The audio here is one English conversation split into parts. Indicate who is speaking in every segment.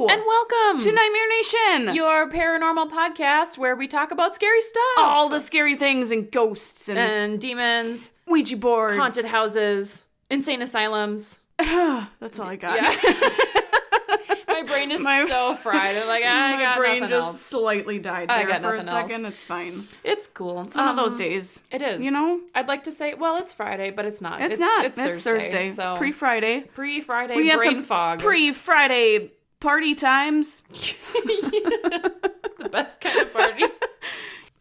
Speaker 1: And welcome
Speaker 2: to Nightmare Nation,
Speaker 1: your paranormal podcast where we talk about scary stuff.
Speaker 2: All the scary things and ghosts
Speaker 1: and demons,
Speaker 2: Ouija boards,
Speaker 1: haunted houses, insane asylums.
Speaker 2: That's all I got.
Speaker 1: Yeah. My brain is so fried. I'm like, I got nothing else.
Speaker 2: My brain just slightly died there for a second.
Speaker 1: Else.
Speaker 2: It's fine.
Speaker 1: It's cool.
Speaker 2: It's one of those days.
Speaker 1: It is.
Speaker 2: You know?
Speaker 1: I'd like to say, well, it's Friday, but it's not.
Speaker 2: It's not.
Speaker 1: It's Thursday. So
Speaker 2: Pre-Friday.
Speaker 1: Pre-Friday
Speaker 2: we have
Speaker 1: brain
Speaker 2: some
Speaker 1: fog.
Speaker 2: Pre-Friday party times.
Speaker 1: The best kind of party.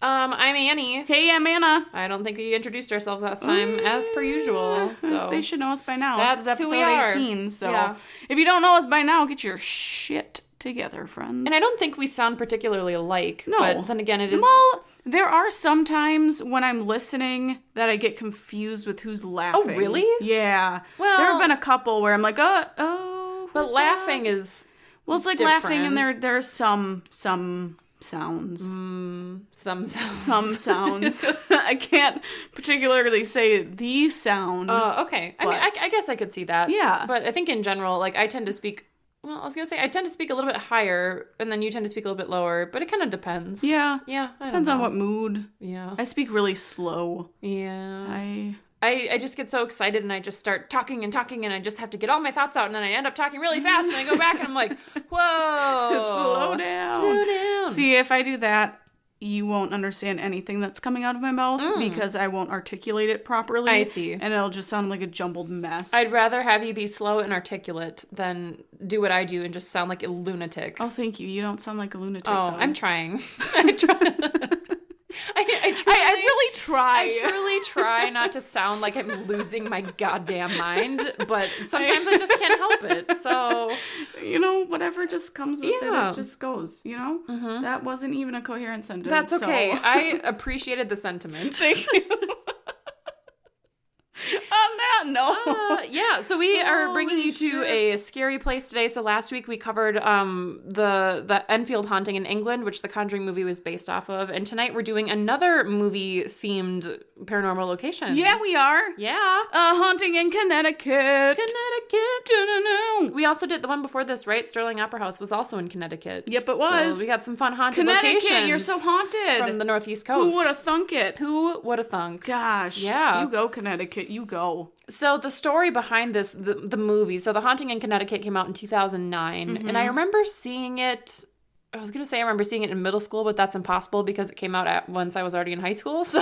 Speaker 1: I'm Annie.
Speaker 2: Hey, I'm Anna.
Speaker 1: I don't think we introduced ourselves last time, as per usual. So
Speaker 2: they should know us by now.
Speaker 1: That's
Speaker 2: this is
Speaker 1: who we
Speaker 2: episode
Speaker 1: are.
Speaker 2: 18. So
Speaker 1: yeah.
Speaker 2: If you don't know us by now, get your shit together, friends.
Speaker 1: And I don't think we sound particularly alike.
Speaker 2: No.
Speaker 1: But then again, it is.
Speaker 2: Well, there are some times when I'm listening that I get confused with who's laughing.
Speaker 1: Oh, really?
Speaker 2: Yeah.
Speaker 1: Well,
Speaker 2: there have been a couple where I'm like, oh.
Speaker 1: But laughing is.
Speaker 2: Well, it's like
Speaker 1: different.
Speaker 2: laughing, and there's some sounds.
Speaker 1: Some sounds.
Speaker 2: Some sounds. I can't particularly say the sound.
Speaker 1: Oh, okay. I mean, I guess I could see that.
Speaker 2: Yeah.
Speaker 1: But I think in general, like, I tend to speak. Well, I was going to say, I tend to speak a little bit higher, and then you tend to speak a little bit lower, but it kind of depends.
Speaker 2: Yeah.
Speaker 1: Yeah.
Speaker 2: Depends on what mood.
Speaker 1: Yeah.
Speaker 2: I speak really slow.
Speaker 1: Yeah. I just get so excited and I just start talking and I just have to get all my thoughts out and then I end up talking really fast and I go back and I'm like, whoa.
Speaker 2: Slow down. See, if I do that, you won't understand anything that's coming out of my mouth because I won't articulate it properly.
Speaker 1: I see.
Speaker 2: And it'll just sound like a jumbled mess.
Speaker 1: I'd rather have you be slow and articulate than do what I do and just sound like a lunatic.
Speaker 2: Oh, thank you. You don't sound like a lunatic,
Speaker 1: Oh,
Speaker 2: though.
Speaker 1: I'm trying. I try.
Speaker 2: I really try.
Speaker 1: I truly try not to sound like I'm losing my goddamn mind, but sometimes I just can't help it. So,
Speaker 2: you know, whatever just comes with it just goes, you know?
Speaker 1: Mm-hmm.
Speaker 2: That wasn't even a coherent sentence.
Speaker 1: That's okay.
Speaker 2: So.
Speaker 1: I appreciated the sentiment.
Speaker 2: Thank you. On that note.
Speaker 1: Yeah, so we are bringing you to a scary place today. So last week we covered the Enfield haunting in England, which the Conjuring movie was based off of. And tonight we're doing another movie-themed paranormal location.
Speaker 2: Yeah, we are.
Speaker 1: Yeah.
Speaker 2: A haunting in Connecticut.
Speaker 1: We also did the one before this, right? Sterling Opera House was also in Connecticut.
Speaker 2: Yep, it was.
Speaker 1: So we got some fun haunted
Speaker 2: Connecticut,
Speaker 1: locations.
Speaker 2: you're so haunted.
Speaker 1: From the Northeast Coast.
Speaker 2: Who would have thunk it?
Speaker 1: Who would have thunk?
Speaker 2: Gosh.
Speaker 1: Yeah.
Speaker 2: You go, Connecticut. You go.
Speaker 1: So the story behind this, the movie, so The Haunting in Connecticut came out in 2009, and I remember seeing it, I was going to say I remember seeing it in middle school, but that's impossible because it came out once I was already in high school, so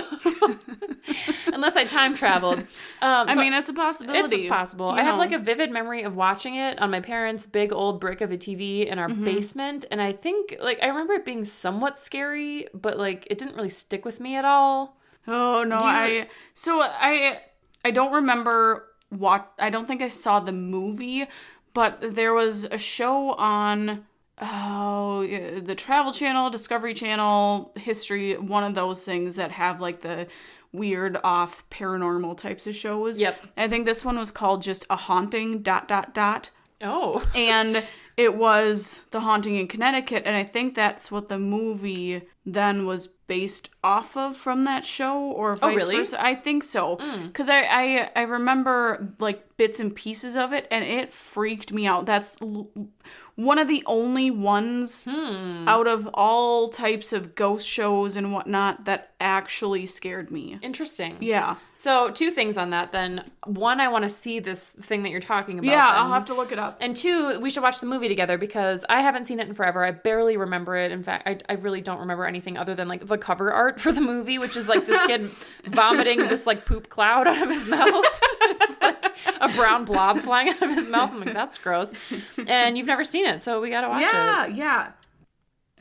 Speaker 1: unless I time traveled.
Speaker 2: I mean, it's a possibility.
Speaker 1: It's possible. I have like a vivid memory of watching it on my parents' big old brick of a TV in our basement, and I think, like, I remember it being somewhat scary, but, like, it didn't really stick with me at all.
Speaker 2: Oh, no, I don't remember I don't think I saw the movie, but there was a show on the Travel Channel, Discovery Channel, History, one of those things that have like the weird off paranormal types of shows.
Speaker 1: Yep.
Speaker 2: I think this one was called just A Haunting ...
Speaker 1: Oh.
Speaker 2: And it was The Haunting in Connecticut, and I think that's what the movie then was based off of from that show, or vice versa. I think so. Because I remember, like, bits and pieces of it, and it freaked me out. That's one of the only ones out of all types of ghost shows and whatnot that actually scared me.
Speaker 1: Interesting.
Speaker 2: Yeah.
Speaker 1: So, two things on that, then. One, I want to see this thing that you're talking about.
Speaker 2: Yeah,
Speaker 1: then.
Speaker 2: I'll have to look it up.
Speaker 1: And two, we should watch the movie together because I haven't seen it in forever. I barely remember it. In fact, I really don't remember anything other than, like, the cover art for the movie, which is, like, this kid vomiting this, like, poop cloud out of his mouth. It's, like, a brown blob flying out of his mouth. I'm like, that's gross. And you've never seen it, so we gotta watch it.
Speaker 2: Yeah.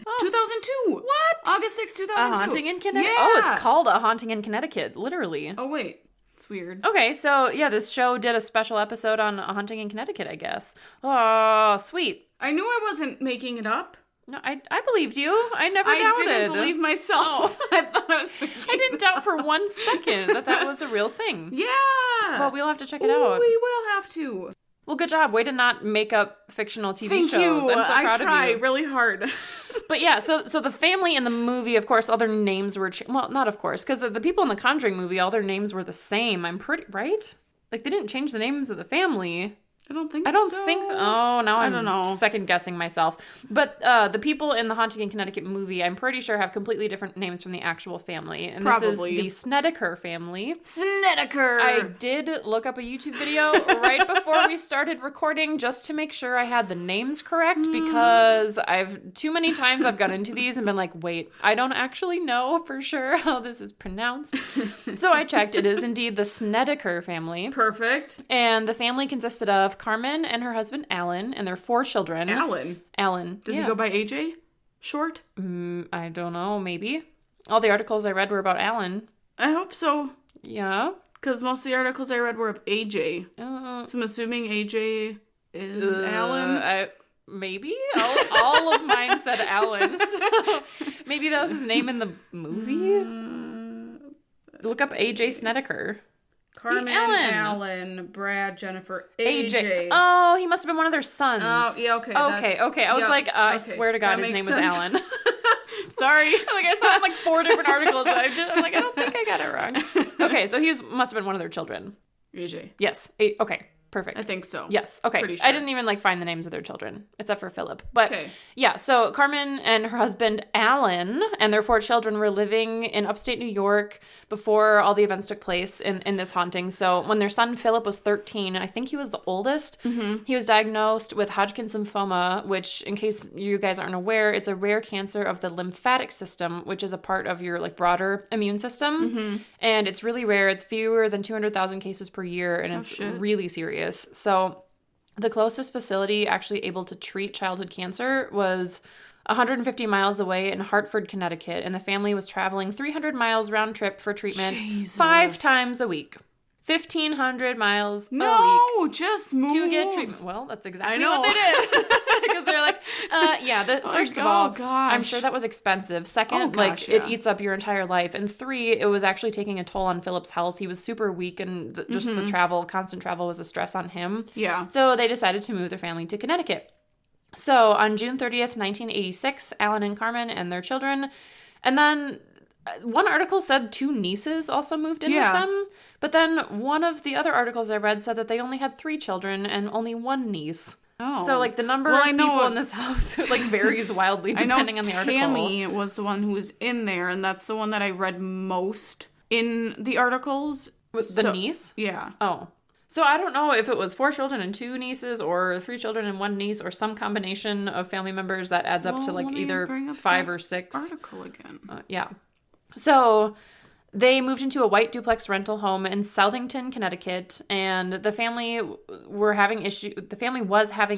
Speaker 2: Oh. 2002.
Speaker 1: What?
Speaker 2: August 6, 2002.
Speaker 1: A Haunting in Connecticut?
Speaker 2: Yeah.
Speaker 1: Oh, it's called A Haunting in Connecticut, literally.
Speaker 2: Oh, wait. It's weird.
Speaker 1: Okay, so, yeah, this show did a special episode on A Haunting in Connecticut, I guess. Oh, sweet.
Speaker 2: I knew I wasn't making it up.
Speaker 1: No, I believed you. I never doubted.
Speaker 2: I didn't believe myself. I thought I was
Speaker 1: I didn't doubt for 1 second that was a real thing.
Speaker 2: Yeah.
Speaker 1: Well, we'll have to check it out.
Speaker 2: We will have to.
Speaker 1: Well, good job. Way to not make up fictional TV
Speaker 2: Thank
Speaker 1: shows.
Speaker 2: you.
Speaker 1: I'm so proud
Speaker 2: I try
Speaker 1: of you.
Speaker 2: really hard.
Speaker 1: But yeah, so the family in the movie, of course, all their names were... well, not of course, because the people in the Conjuring movie, all their names were the same. I'm pretty... right? Like, they didn't change the names of the family.
Speaker 2: I don't think so.
Speaker 1: Oh, now I'm
Speaker 2: don't know.
Speaker 1: second guessing myself. But the people in the Haunting in Connecticut movie, I'm pretty sure have completely different names from the actual family. And
Speaker 2: Probably.
Speaker 1: This is the Snedeker family.
Speaker 2: Snedeker!
Speaker 1: I did look up a YouTube video right before we started recording just to make sure I had the names correct, because too many times I've got into these and been like, wait, I don't actually know for sure how this is pronounced. So I checked. It is indeed the Snedeker family.
Speaker 2: Perfect.
Speaker 1: And the family consisted of Carmen and her husband Alan and their 4 children. Alan.
Speaker 2: Does he go by AJ? Short?
Speaker 1: I don't know, maybe. All the articles I read were about Alan.
Speaker 2: I hope so.
Speaker 1: Yeah.
Speaker 2: Because most of the articles I read were of AJ. So I'm assuming AJ is Alan.
Speaker 1: Maybe. All of mine said Alan. So maybe that was his name in the movie. Look up AJ Snedeker.
Speaker 2: Carmen, Alan, Brad, Jennifer, AJ.
Speaker 1: Oh, he must have been one of their sons.
Speaker 2: Oh, yeah, okay.
Speaker 1: Okay. I was I swear to God, his name was Alan.
Speaker 2: Sorry.
Speaker 1: I saw it in 4 different articles. And I'm I don't think I got it wrong. Okay, so he must have been one of their children.
Speaker 2: AJ.
Speaker 1: Yes. Okay. Perfect.
Speaker 2: I think so.
Speaker 1: Yes. Okay.
Speaker 2: Pretty sure.
Speaker 1: I didn't even find the names of their children except for Philip. But yeah, so Carmen and her husband Alan and their 4 children were living in upstate New York before all the events took place in this haunting. So when their son Philip was 13, I think he was the oldest, he was diagnosed with Hodgkin's lymphoma, which, in case you guys aren't aware, it's a rare cancer of the lymphatic system, which is a part of your broader immune system. And it's really rare. It's fewer than 200,000 cases per year, and it's really serious. So the closest facility actually able to treat childhood cancer was 150 miles away in Hartford, Connecticut, and the family was traveling 300 miles round trip for treatment 5 times a week. 1,500 miles a week.
Speaker 2: No, just move.
Speaker 1: To get treatment. Well, that's exactly what they did. Because they're first of all, I'm sure that was expensive. Second, it eats up your entire life. And 3, it was actually taking a toll on Philip's health. He was super weak, and the constant travel was a stress on him.
Speaker 2: Yeah.
Speaker 1: So they decided to move their family to Connecticut. So on June 30th, 1986, Alan and Carmen and their children, and then one article said 2 nieces also moved in with them. But then one of the other articles I read said that they only had 3 children and only 1 niece.
Speaker 2: Oh.
Speaker 1: So, the number of people in this house, varies wildly depending on the article.
Speaker 2: Tammy was the one who was in there, and that's the one that I read most in the articles.
Speaker 1: Was the niece?
Speaker 2: Yeah.
Speaker 1: Oh. So, I don't know if it was 4 children and 2 nieces, or 3 children and 1 niece, or some combination of family members that adds up to, either 5 or 6.
Speaker 2: Article again.
Speaker 1: Yeah. So they moved into a white duplex rental home in Southington, Connecticut, and the family was having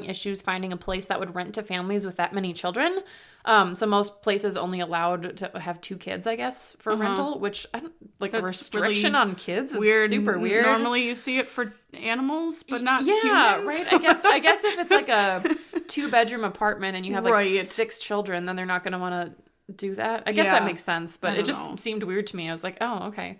Speaker 1: issues finding a place that would rent to families with that many children. So most places only allowed to have 2 kids, I guess, for rental, which I don't a restriction really on kids is weird. Super weird.
Speaker 2: Normally you see it for animals, but not humans.
Speaker 1: Right. I guess if it's a 2-bedroom apartment and you have 6 children, then they're not going to want to do that. I guess that makes sense, but it just seemed weird to me. I was like, oh, okay.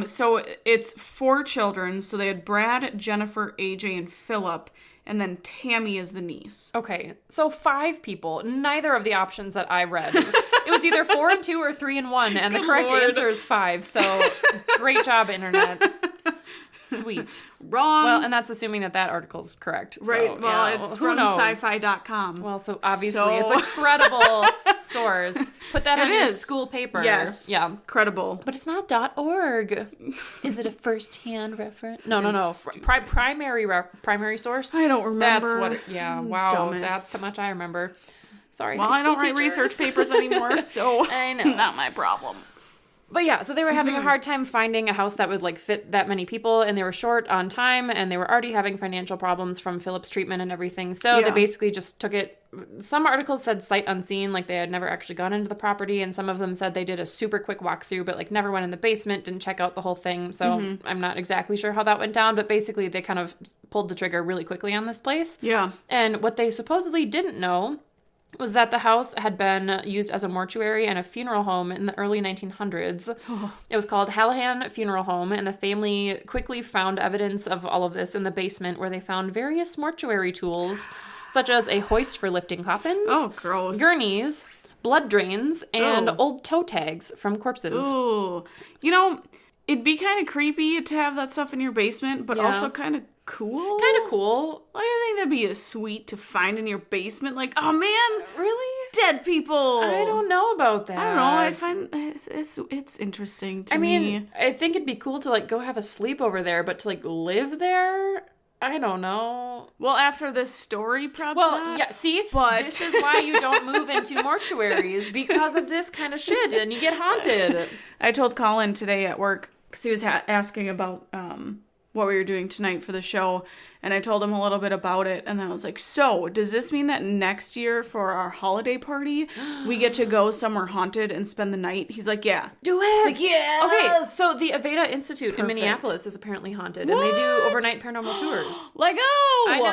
Speaker 2: So it's 4 children. So they had Brad, Jennifer, AJ, and Philip, and then Tammy is the niece.
Speaker 1: Okay. So 5 people. Neither of the options that I read. It was either 4 and 2 or 3 and 1, and the correct answer is 5. So great job, internet. Sweet.
Speaker 2: Wrong.
Speaker 1: Well, and that's assuming that article's correct.
Speaker 2: Right.
Speaker 1: So,
Speaker 2: well, it's from sci-fi.com.
Speaker 1: Well, so obviously it's a credible source. Put that on your school paper.
Speaker 2: Yes.
Speaker 1: Yeah.
Speaker 2: Credible.
Speaker 1: But it's not .org. Is it a first-hand reference? No. Primary source?
Speaker 2: I don't remember.
Speaker 1: That's what wow. Dumbest. That's how much I remember. Sorry.
Speaker 2: Well, I don't write research papers anymore, so
Speaker 1: I know.
Speaker 2: Not my problem.
Speaker 1: But yeah, so they were having a hard time finding a house that would fit that many people, and they were short on time, and they were already having financial problems from Philip's treatment and everything. So they basically just took it. Some articles said sight unseen, they had never actually gone into the property, and some of them said they did a super quick walkthrough, but never went in the basement, didn't check out the whole thing. So I'm not exactly sure how that went down, but basically they kind of pulled the trigger really quickly on this place.
Speaker 2: Yeah. And
Speaker 1: what they supposedly didn't know was that the house had been used as a mortuary and a funeral home in the early 1900s. Oh. It was called Hallahan Funeral Home, and the family quickly found evidence of all of this in the basement, where they found various mortuary tools, such as a hoist for lifting coffins,
Speaker 2: gross,
Speaker 1: gurneys, blood drains, and old toe tags from corpses.
Speaker 2: Ooh. It'd be kind of creepy to have that stuff in your basement, but also kind of cool.
Speaker 1: Kind of cool.
Speaker 2: I think that'd be a sweet to find in your basement. Like, oh man,
Speaker 1: really?
Speaker 2: Dead people.
Speaker 1: I don't know about that.
Speaker 2: I don't know. I find it's interesting to me.
Speaker 1: I mean, I think it'd be cool to like go have a sleep over there, but to like live there, I don't know.
Speaker 2: Well, after this story, probably.
Speaker 1: Well, yeah. See,
Speaker 2: but
Speaker 1: this is why you don't move into mortuaries, because of this kind of shit, and you get haunted.
Speaker 2: I told Colin today at work because he was asking about what we were doing tonight for the show, and I told him a little bit about it, and then I was like, so, does this mean that next year for our holiday party, we get to go somewhere haunted and spend the night? He's like, yeah.
Speaker 1: Do it!
Speaker 2: It's like, yes!
Speaker 1: Okay, so the Aveda Institute in Minneapolis is apparently haunted, and they do overnight paranormal tours.
Speaker 2: Like,
Speaker 1: I know!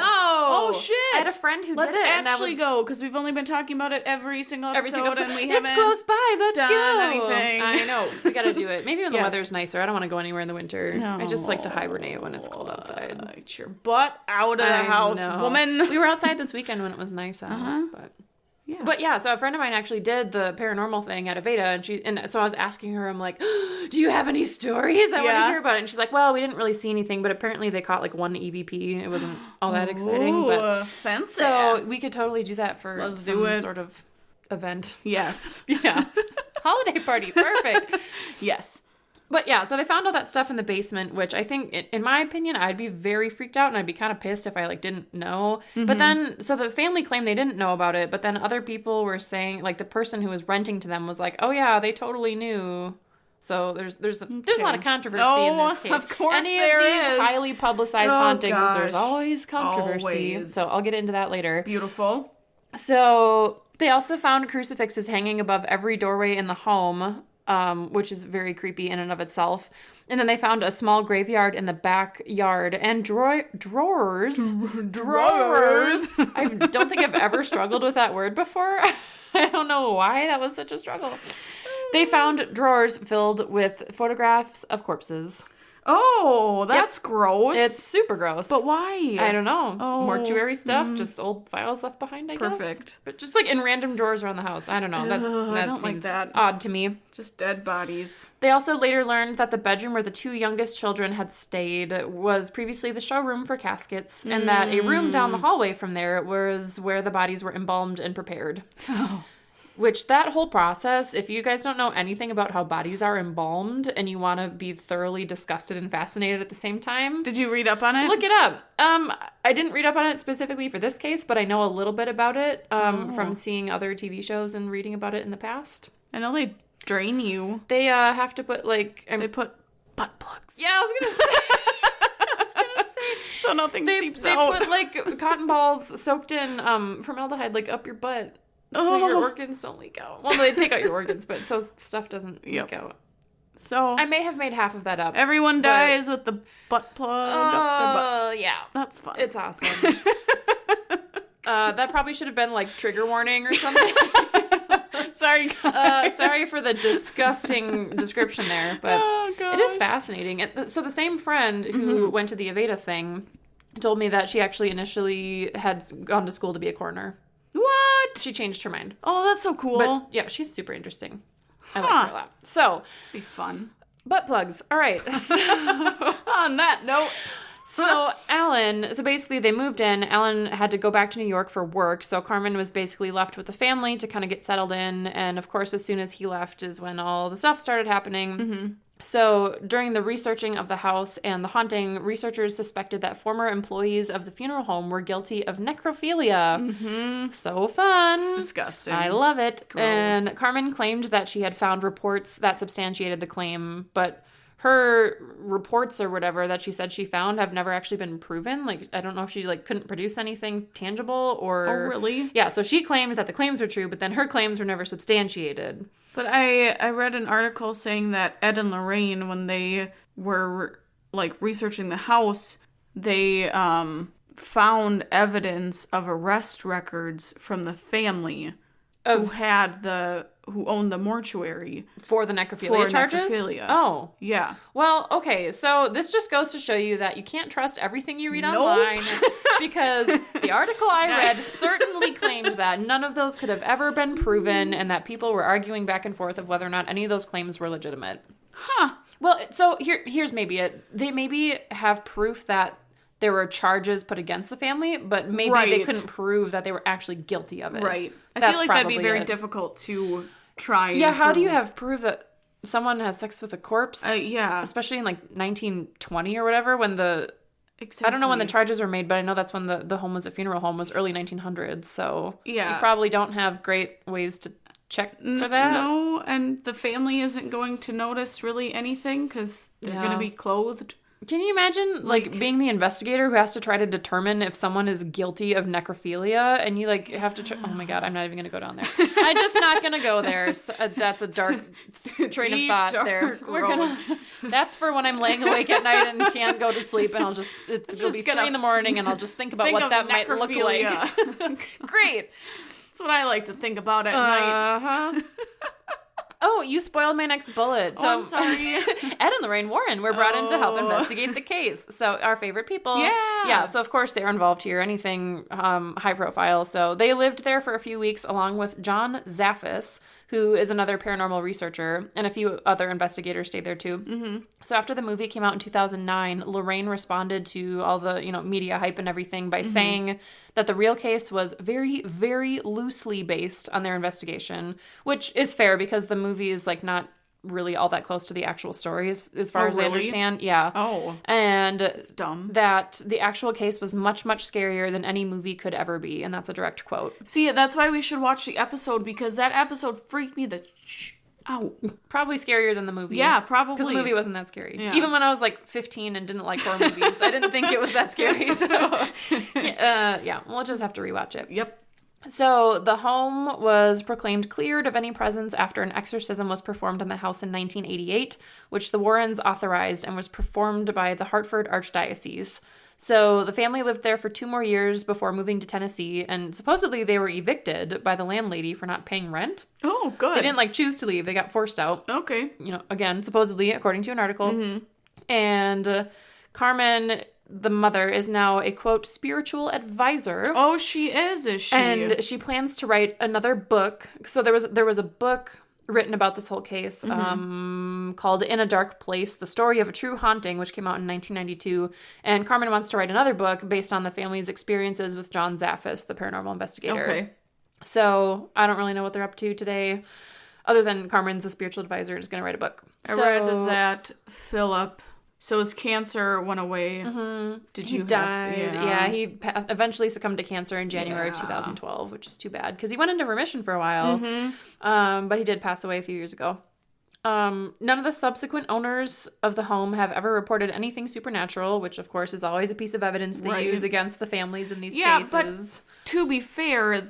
Speaker 2: Oh, shit!
Speaker 1: I had a friend who
Speaker 2: Let's
Speaker 1: did it, and
Speaker 2: actually go, because we've only been talking about it every single episode, and we haven't
Speaker 1: it's close by, let's
Speaker 2: done
Speaker 1: go!
Speaker 2: anything.
Speaker 1: I know, we gotta do it. Maybe when the
Speaker 2: Yes.
Speaker 1: weather's nicer. I don't want to go anywhere in the winter.
Speaker 2: No.
Speaker 1: I just like to hibernate when it's cold outside.
Speaker 2: Get your butt out of the house, woman.
Speaker 1: We were outside this weekend when it was nice out, but yeah, so a friend of mine actually did the paranormal thing at Aveda, and so I was asking her, I'm like, do you have any stories? I want to hear about it. And she's like, well, we didn't really see anything, but apparently they caught like one EVP. It wasn't all that exciting, but
Speaker 2: fancy.
Speaker 1: So we could totally do that for
Speaker 2: Let's
Speaker 1: some
Speaker 2: do it.
Speaker 1: sort of event.
Speaker 2: Yes.
Speaker 1: Yeah. Holiday party. Perfect.
Speaker 2: Yes.
Speaker 1: But yeah, so they found all that stuff in the basement, which I think, in my opinion, I'd be very freaked out, and I'd be kind of pissed if I like didn't know. Mm-hmm. But then, so the family claimed they didn't know about it, but then other people were saying, like the person who was renting to them was like, oh yeah, they totally knew. So there's a lot of controversy in this case.
Speaker 2: Of course
Speaker 1: Any
Speaker 2: there
Speaker 1: of these
Speaker 2: is.
Speaker 1: highly publicized hauntings,
Speaker 2: gosh.
Speaker 1: there's always controversy.
Speaker 2: Always.
Speaker 1: So I'll get into that later.
Speaker 2: Beautiful.
Speaker 1: So they also found crucifixes hanging above every doorway in the home, which is very creepy in and of itself. And then they found a small graveyard in the backyard and drawers. I don't think I've ever struggled with that word before. I don't know why that was such a struggle. They found drawers filled with photographs of corpses.
Speaker 2: Oh, that's gross.
Speaker 1: It's super gross.
Speaker 2: But why?
Speaker 1: I don't know.
Speaker 2: Oh,
Speaker 1: Mortuary stuff, just old files left behind, I guess.
Speaker 2: Perfect.
Speaker 1: But just like in random drawers around the house. I don't know. That
Speaker 2: I don't
Speaker 1: seems
Speaker 2: like that.
Speaker 1: odd to me.
Speaker 2: Just dead bodies.
Speaker 1: They also later learned that the bedroom where the two youngest children had stayed was previously the showroom for caskets, and that a room down the hallway from there was where the bodies were embalmed and prepared.
Speaker 2: Oh.
Speaker 1: Which, that whole process, if you guys don't know anything about how bodies are embalmed and you want to be thoroughly disgusted and fascinated at the same time...
Speaker 2: Did you read up on it?
Speaker 1: Look it up. I didn't read up on it specifically for this case, but I know a little bit about it from seeing other TV shows and reading about it in the past.
Speaker 2: I know they drain you.
Speaker 1: They have to put, like...
Speaker 2: They put butt plugs.
Speaker 1: Yeah, I was going to say...
Speaker 2: So nothing seeps out.
Speaker 1: They put, like, cotton balls soaked in formaldehyde, like, up your butt. So your organs don't leak out. Well, they take out your organs, but so stuff doesn't leak out.
Speaker 2: So
Speaker 1: I may have made half of that up.
Speaker 2: Everyone dies with the butt plug up their butt.
Speaker 1: Yeah.
Speaker 2: That's fun.
Speaker 1: It's awesome. That probably should have been like trigger warning or something.
Speaker 2: Sorry, guys.
Speaker 1: Sorry for the disgusting description there, but it is fascinating. So the same friend who went to the Aveda thing told me that she actually initially had gone to school to be a coroner.
Speaker 2: What?
Speaker 1: She changed her mind.
Speaker 2: Oh, that's so cool.
Speaker 1: But yeah, she's super interesting. I like her a lot. So,
Speaker 2: be fun.
Speaker 1: Butt plugs. All right. So,
Speaker 2: on that note.
Speaker 1: So basically they moved in. Alan had to go back to New York for work. So Carmen was basically left with the family to kind of get settled in. And of course, as soon as he left is when all the stuff started happening. Mm-hmm. So during the researching of the house and the haunting, researchers suspected that former employees of the funeral home were guilty of necrophilia. Mm-hmm. So fun.
Speaker 2: It's disgusting.
Speaker 1: I love it.
Speaker 2: Gross.
Speaker 1: And Carmen claimed that she had found reports that substantiated the claim, but her reports or whatever that she said she found have never actually been proven. Like, I don't know if she couldn't produce anything tangible or...
Speaker 2: Oh, really?
Speaker 1: Yeah, so she claimed that the claims were true, but then her claims were never substantiated.
Speaker 2: But I read an article saying that Ed and Lorraine, when they were, researching the house, they found evidence of arrest records from the family who owned the mortuary.
Speaker 1: For the necrophilia charges?
Speaker 2: Necrophilia.
Speaker 1: Oh.
Speaker 2: Yeah.
Speaker 1: Well, okay, so this just goes to show you that you can't trust everything you read online, because the article I read certainly claimed that none of those could have ever been proven, and that people were arguing back and forth of whether or not any of those claims were legitimate.
Speaker 2: Huh.
Speaker 1: Well, so here's maybe it. They maybe have proof that there were charges put against the family, but maybe they couldn't prove that they were actually guilty of it.
Speaker 2: Right. I feel like that'd be very difficult to try.
Speaker 1: Yeah, how do you have proof that someone has sex with a corpse?
Speaker 2: Yeah.
Speaker 1: Especially in like 1920 or whatever, when I don't know when the charges were made, but I know that's when the home was a funeral home, was early 1900s. So you probably don't have great ways to check for that.
Speaker 2: No, and the family isn't going to notice really anything because they're going to be clothed.
Speaker 1: Can you imagine, like, being the investigator who has to try to determine if someone is guilty of necrophilia, and you, like, have to oh my god, I'm not even going to go down there. I'm just not going to go there. So, that's a dark train of thought there. That's for when I'm laying awake at night and can't go to sleep, and it'll be 3 in the morning, and I'll just think about what that might look like. Great.
Speaker 2: That's what I like to think about at night.
Speaker 1: Oh, you spoiled my next bullet. So
Speaker 2: I'm sorry.
Speaker 1: Ed and Lorraine Warren were brought in to help investigate the case. So our favorite people. Yeah. So of course they're involved here. Anything high profile. So they lived there for a few weeks along with John Zaffis, who is another paranormal researcher, and a few other investigators stayed there too. Mm-hmm. So after the movie came out in 2009, Lorraine responded to all the media hype and everything by saying that the real case was very, very loosely based on their investigation, which is fair because the movie is like not really all that close to the actual stories as far as I understand. Yeah.
Speaker 2: Oh.
Speaker 1: And
Speaker 2: it's dumb.
Speaker 1: That the actual case was much, much scarier than any movie could ever be. And that's a direct quote.
Speaker 2: See, that's why we should watch the episode, because that episode freaked me the out.
Speaker 1: Probably scarier than the movie.
Speaker 2: Yeah, probably.
Speaker 1: Because the movie wasn't that scary.
Speaker 2: Yeah.
Speaker 1: Even when I was like 15 and didn't like horror movies, I didn't think it was that scary. So, we'll just have to rewatch it.
Speaker 2: Yep.
Speaker 1: So the home was proclaimed cleared of any presence after an exorcism was performed on the house in 1988, which the Warrens authorized and was performed by the Hartford Archdiocese. So the family lived there for 2 more years before moving to Tennessee, and supposedly they were evicted by the landlady for not paying rent.
Speaker 2: Oh, good.
Speaker 1: They didn't choose to leave. They got forced out.
Speaker 2: Okay.
Speaker 1: Again, supposedly, according to an article. Mm-hmm. And Carmen, the mother, is now a, quote, spiritual advisor.
Speaker 2: Oh, she is she?
Speaker 1: And she plans to write another book. So there was a book written about this whole case called In a Dark Place, The Story of a True Haunting, which came out in 1992. And Carmen wants to write another book based on the family's experiences with John Zaffis, the paranormal investigator.
Speaker 2: Okay.
Speaker 1: So I don't really know what they're up to today, other than Carmen's a spiritual advisor and is going to write a book.
Speaker 2: I read that Philip... So his cancer went away.
Speaker 1: Mm-hmm. He died. Yeah, he eventually succumbed to cancer in January of 2012, which is too bad because he went into remission for a while. Mm-hmm. But he did pass away a few years ago. None of the subsequent owners of the home have ever reported anything supernatural, which of course is always a piece of evidence they use against the families in these cases.
Speaker 2: But to be fair,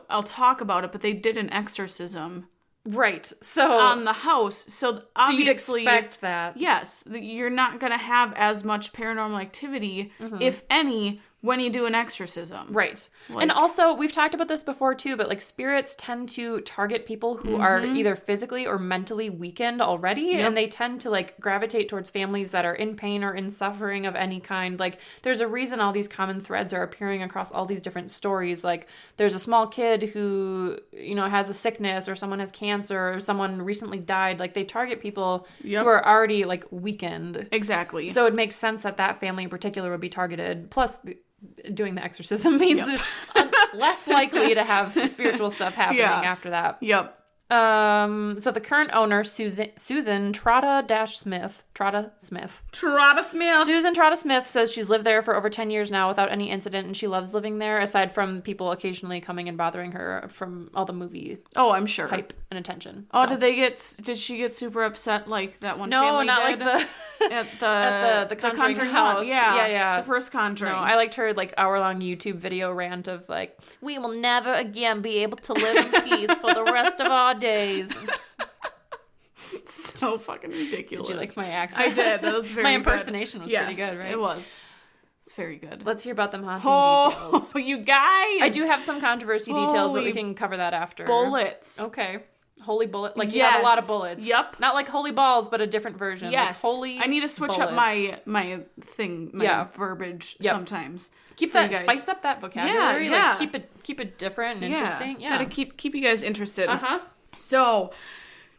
Speaker 2: I'll talk about it, but they did an exorcism.
Speaker 1: Right. So
Speaker 2: on the house. So obviously
Speaker 1: you'd expect that.
Speaker 2: Yes. You're not going to have as much paranormal activity, if any, when you do an exorcism.
Speaker 1: Right. And also, we've talked about this before too, but spirits tend to target people who are either physically or mentally weakened already. Yep. And they tend to gravitate towards families that are in pain or in suffering of any kind. There's a reason all these common threads are appearing across all these different stories. There's a small kid who, has a sickness, or someone has cancer, or someone recently died. They target people who are already weakened.
Speaker 2: Exactly.
Speaker 1: So it makes sense that family in particular would be targeted. Plus, doing the exorcism means there's less likely to have spiritual stuff happening after that.
Speaker 2: Yep.
Speaker 1: So the current owner, Susan Trotta-Smith. Susan Trotta-Smith says she's lived there for over 10 years now without any incident, and she loves living there, aside from people occasionally coming and bothering her from all the movie
Speaker 2: I'm sure
Speaker 1: hype and attention.
Speaker 2: Oh, so. Did she get super upset like that one
Speaker 1: no,
Speaker 2: family
Speaker 1: not
Speaker 2: did?
Speaker 1: at the Conjuring house.
Speaker 2: Yeah. The first Conjuring.
Speaker 1: No, I liked her hour-long YouTube video rant of we will never again be able to live in peace for the rest of our days.
Speaker 2: So fucking ridiculous.
Speaker 1: Did you like my accent?
Speaker 2: I did. That was very
Speaker 1: my impersonation was pretty good, right?
Speaker 2: It was. It's very good.
Speaker 1: Let's hear about them haunting details.
Speaker 2: Oh, you guys!
Speaker 1: I do have some controversy details, but we can cover that after.
Speaker 2: Bullets.
Speaker 1: Okay. Holy bullet. You have a lot of bullets.
Speaker 2: Yep.
Speaker 1: Not holy balls, but a different version.
Speaker 2: Yes.
Speaker 1: Holy
Speaker 2: I need to switch
Speaker 1: bullets.
Speaker 2: up my thing, verbiage sometimes.
Speaker 1: Spice up that vocabulary.
Speaker 2: Yeah.
Speaker 1: Keep it different and interesting. Yeah.
Speaker 2: Gotta keep you guys interested.
Speaker 1: Uh-huh.
Speaker 2: So,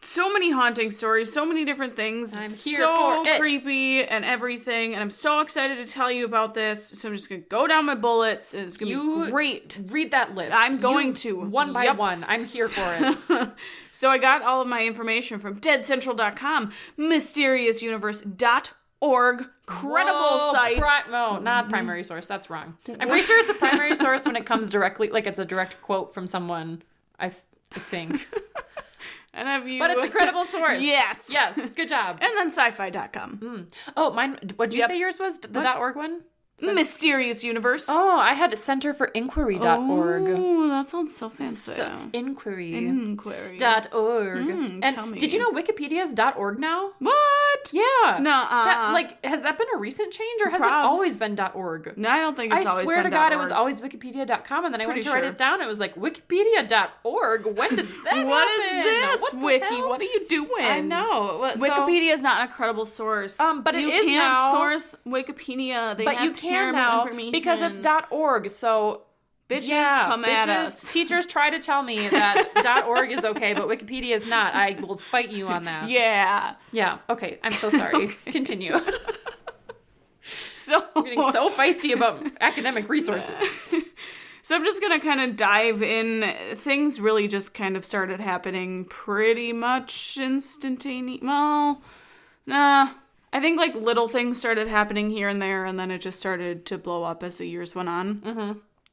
Speaker 2: So many haunting stories, so many different things.
Speaker 1: I'm here
Speaker 2: so
Speaker 1: for it.
Speaker 2: creepy and everything, and I'm so excited to tell you about this. So I'm just gonna go down my bullets, and it's gonna be great.
Speaker 1: Read that list.
Speaker 2: I'm going to.
Speaker 1: One by one. I'm here for it.
Speaker 2: So I got all of my information from deadcentral.com, mysteriousuniverse.org, credible site.
Speaker 1: No, not primary source. That's wrong. I'm pretty sure it's a primary source when it comes directly, like it's a direct quote from someone, I think.
Speaker 2: And have you...
Speaker 1: But it's a credible source.
Speaker 2: Yes.
Speaker 1: Yes. Good job.
Speaker 2: And then sci-fi.com.
Speaker 1: Oh, mine. What did you say yours was? The .org one?
Speaker 2: Mysterious Universe.
Speaker 1: Oh, I had centerforinquiry.org.
Speaker 2: Oh, that sounds so fancy.
Speaker 1: Inquiry.
Speaker 2: .org.
Speaker 1: And
Speaker 2: tell me.
Speaker 1: did you know Wikipedia's .org now?
Speaker 2: What?
Speaker 1: Yeah.
Speaker 2: Nuh-uh.
Speaker 1: Has that been a recent change or has it
Speaker 2: Props.
Speaker 1: always been .org?
Speaker 2: No, I don't think it's always been
Speaker 1: I swear to God,
Speaker 2: .org.
Speaker 1: it was always wikipedia.com, and then I went to
Speaker 2: Pretty
Speaker 1: write it down. It was like wikipedia.org. When did that happen?
Speaker 2: What is this,
Speaker 1: What the
Speaker 2: Wiki?
Speaker 1: hell?
Speaker 2: What are you doing?
Speaker 1: I know.
Speaker 2: Wikipedia is not a credible source.
Speaker 1: But it
Speaker 2: you
Speaker 1: is
Speaker 2: can't
Speaker 1: now.
Speaker 2: source Wikipedia. They
Speaker 1: But
Speaker 2: have
Speaker 1: you can
Speaker 2: terrible
Speaker 1: now
Speaker 2: information.
Speaker 1: because it's .org. So
Speaker 2: bitches come at us.
Speaker 1: Teachers try to tell me that .org is okay, but Wikipedia is not. I will fight you on that.
Speaker 2: Yeah.
Speaker 1: Yeah. Okay. I'm so sorry. Continue.
Speaker 2: So
Speaker 1: I'm getting so feisty about academic resources.
Speaker 2: So I'm just going to kind of dive in. Things really just kind of started happening pretty much instantaneously. Well, nah. I think like little things started happening here and there, and then it just started to blow up as the years went on. Mm-hmm.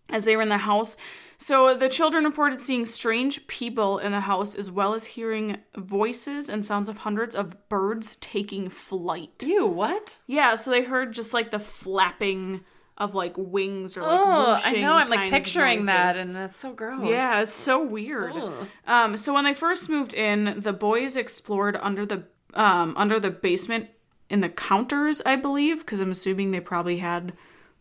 Speaker 2: As they were in the house. So the children reported seeing strange people in the house, as well as hearing voices and sounds of hundreds of birds taking flight.
Speaker 1: Ew, what?
Speaker 2: Yeah, so they heard just like the flapping of like wings or like whooshing.
Speaker 1: I know. I'm like
Speaker 2: kinds of
Speaker 1: picturing
Speaker 2: noises.
Speaker 1: that, and that's so gross.
Speaker 2: Yeah, it's so weird. So when they first moved in, the boys explored under the basement in the counters, I believe, because I'm assuming they probably had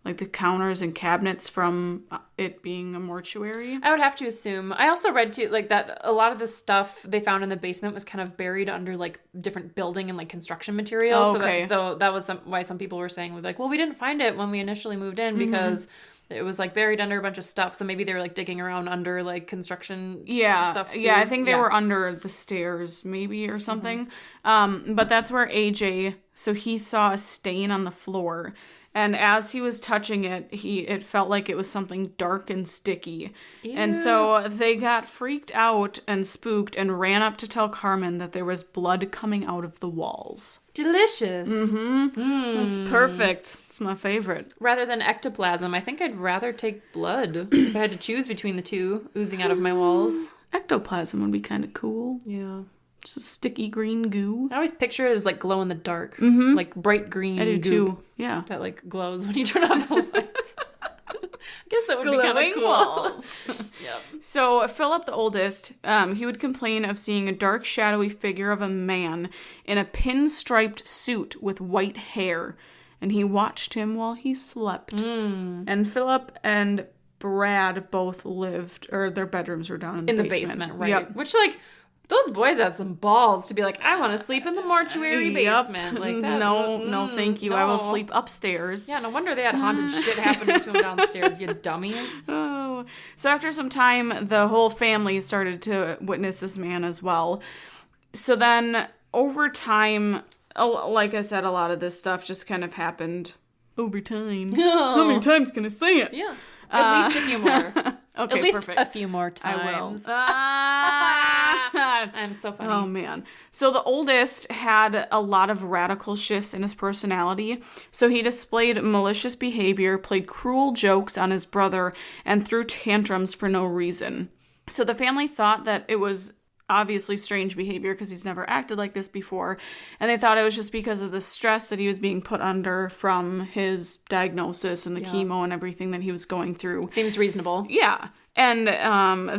Speaker 2: like the counters and cabinets from it being a mortuary.
Speaker 1: I would have to assume. I also read too, like that a lot of the stuff they found in the basement was kind of buried under like different building and like construction materials.
Speaker 2: Oh, okay.
Speaker 1: So that was why some people were saying like, well, we didn't find it when we initially moved in because it was like buried under a bunch of stuff. So maybe they were like digging around under like construction stuff too.
Speaker 2: Yeah, I think they were under the stairs maybe or something. But that's where AJ, so he saw a stain on the floor. And as he was touching it, it felt like it was something dark and sticky. Ew. And so they got freaked out and spooked and ran up to tell Carmen that there was blood coming out of the walls.
Speaker 1: Delicious.
Speaker 2: It's perfect. It's my favorite.
Speaker 1: Rather than ectoplasm, I think I'd rather take blood if I had to choose between the two oozing out of my walls.
Speaker 2: Ectoplasm would be kind of cool.
Speaker 1: Yeah.
Speaker 2: Just a sticky green goo.
Speaker 1: I always picture it as like glow in the dark. Like bright green
Speaker 2: I do
Speaker 1: goop
Speaker 2: too. Yeah.
Speaker 1: that like glows when you turn off the lights. I guess that would be kind of cool.
Speaker 2: Walls.
Speaker 1: Yep.
Speaker 2: So Philip, the oldest, he would complain of seeing a dark, shadowy figure of a man in a pinstriped suit with white hair, and he watched him while he slept. And Philip and Brad both lived, or their bedrooms were down in the basement.
Speaker 1: Right?
Speaker 2: Yep.
Speaker 1: Which like. Those boys have some balls to be like, I want to sleep in the mortuary basement. Like that.
Speaker 2: No, thank you.
Speaker 1: No.
Speaker 2: I will sleep upstairs.
Speaker 1: Yeah, no wonder they had haunted shit happening to them downstairs, you dummies.
Speaker 2: Oh. So after some time, the whole family started to witness this man as well. So then, over time, like I said, a lot of this stuff just kind of happened over time.
Speaker 1: Oh.
Speaker 2: How many times can I say it?
Speaker 1: Yeah. At least a few more.
Speaker 2: Okay,
Speaker 1: At least
Speaker 2: perfect.
Speaker 1: a few more times.
Speaker 2: I will.
Speaker 1: I'm so funny.
Speaker 2: Oh, man. So the oldest had a lot of radical shifts in his personality. So he displayed malicious behavior, played cruel jokes on his brother, and threw tantrums for no reason. So the family thought that it was obviously strange behavior because he's never acted like this before. And they thought it was just because of the stress that he was being put under from his diagnosis and the chemo and everything that he was going through.
Speaker 1: Seems reasonable.
Speaker 2: Yeah. And